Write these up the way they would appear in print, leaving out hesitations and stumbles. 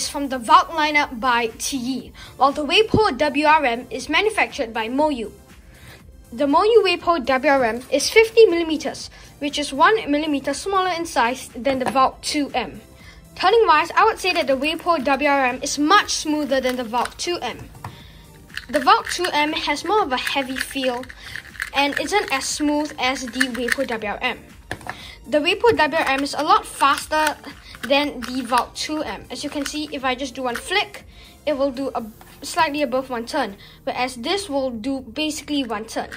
is from the Valk lineup by TE, while the Weipo WR M is manufactured by Moyu. The Moyu Weipo WR M is 50mm, which is 1mm smaller in size than the Valk2 M. Turning wise, I would say that the Weipo WR M is much smoother than the Valk2 M. The Valk2 M has more of a heavy feel and isn't as smooth as the Weipo WR M. The Weipo WR M is a lot faster than the Valk2 M. As you can see, if I just do one flick, it will do slightly above one turn, whereas this will do basically one turn.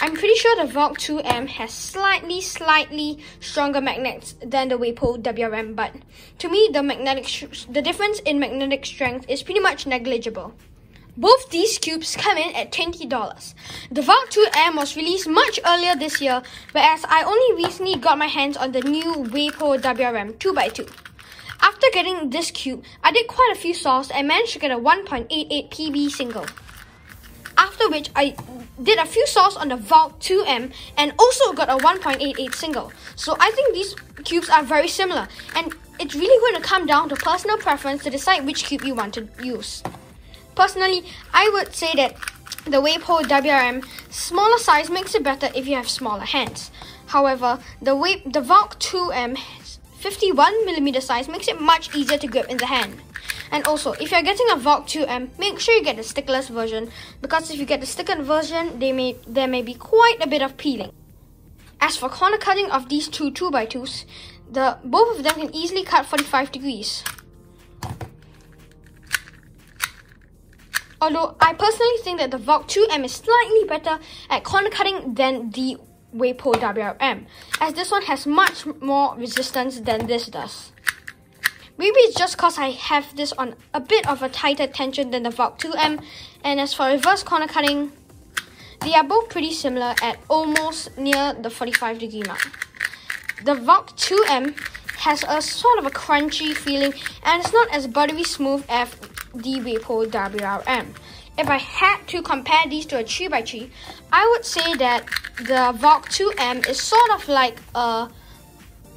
I'm pretty sure the Valk2 M has slightly stronger magnets than the Weipo WR M, but to me, the difference in magnetic strength is pretty much negligible. Both these cubes come in at $20. The Valk2 M was released much earlier this year, whereas I only recently got my hands on the new Weipo WR M 2x2. After getting this cube, I did quite a few solves and managed to get a 1.88 PB single. After which, I did a few solves on the Valk2 M and also got a 1.88 single. So I think these cubes are very similar, and it's really going to come down to personal preference to decide which cube you want to use. Personally, I would say that the Weipo WR M smaller size makes it better if you have smaller hands. However, the Valk2 M 51mm size makes it much easier to grip in the hand. And also, if you're getting a Valk2 M, make sure you get the stickless version, because if you get the stickered version, there may be quite a bit of peeling. As for corner cutting of these two 2x2s, both of them can easily cut 45 degrees. Although I personally think that the Valk2 M is slightly better at corner cutting than the Weipo WR M, as this one has much more resistance than this does. Maybe it's just because I have this on a bit of a tighter tension than the Valk2 M, and as for reverse corner cutting, they are both pretty similar at almost near the 45 degree mark. The Valk2 M has a sort of a crunchy feeling and it's not as buttery smooth as the Weipo WR M. If I had to compare these to a 3x3, I would say that the Valk2 M is sort of like a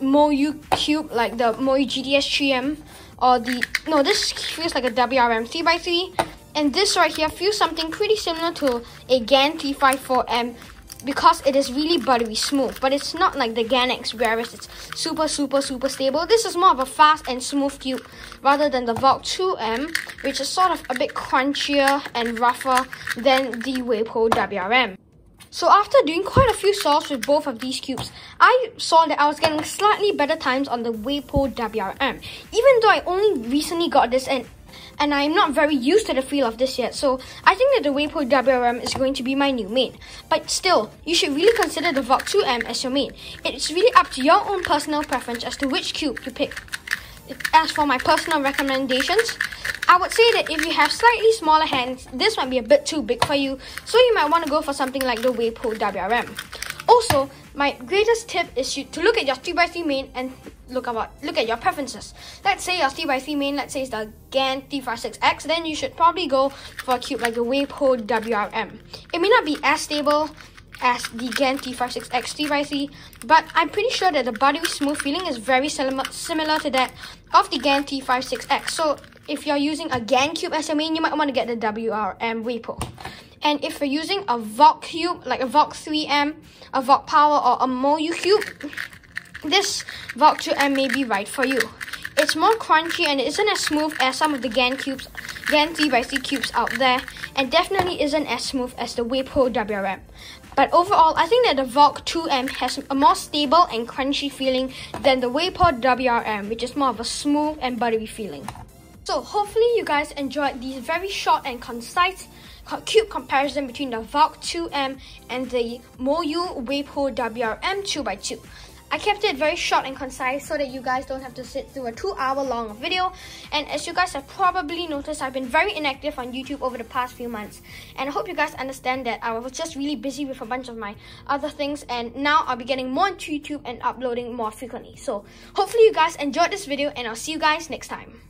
Moyu cube, like the Moyu GTS 3M, or this feels like a WRM 3x3, and this right here feels something pretty similar to a GAN 354M because it is really buttery smooth, but it's not like the GAN X whereas it's super stable. This is more of a fast and smooth cube rather than the Valk2 M, which is sort of a bit crunchier and rougher than the Weipo WR M. So after doing quite a few solves with both of these cubes, I saw that I was getting slightly better times on the Weipo WR M, even though I only recently got this and I'm not very used to the feel of this yet, so I think that the Weipo WR M is going to be my new main. But still, you should really consider the Valk2 M as your main. It's really up to your own personal preference as to which cube you pick. As for my personal recommendations, I would say that if you have slightly smaller hands, this might be a bit too big for you, so you might want to go for something like the Weipo WR M. Also, my greatest tip is to look at your 3x3 main and look at your preferences. Let's say your 3x3 main, let's say it's the GAN 356X, then you should probably go for a cube like the Weipo WR M. It may not be as stable as the GAN 356X 3x3, but I'm pretty sure that the buttery smooth feeling is very similar to that of the GAN 356X. So if you're using a GAN cube as your main, you might want to get the WR M Weipo. And if you're using a Valk cube, like a Valk2 M, a Valk Power, or a Moyu cube, this Valk2 M may be right for you. It's more crunchy and it isn't as smooth as some of the GAN 3x3 cubes out there, and definitely isn't as smooth as the Weipo WR M. But overall, I think that the Valk2 M has a more stable and crunchy feeling than the Weipo WR M, which is more of a smooth and buttery feeling. So hopefully you guys enjoyed these very short and concise cube comparison between the Valk2 M and the Moyu Weipo WR M 2x2. I kept it very short and concise so that you guys don't have to sit through a 2-hour long video. And as you guys have probably noticed, I've been very inactive on YouTube over the past few months. And I hope you guys understand that I was just really busy with a bunch of my other things. And now I'll be getting more into YouTube and uploading more frequently. So hopefully you guys enjoyed this video, and I'll see you guys next time.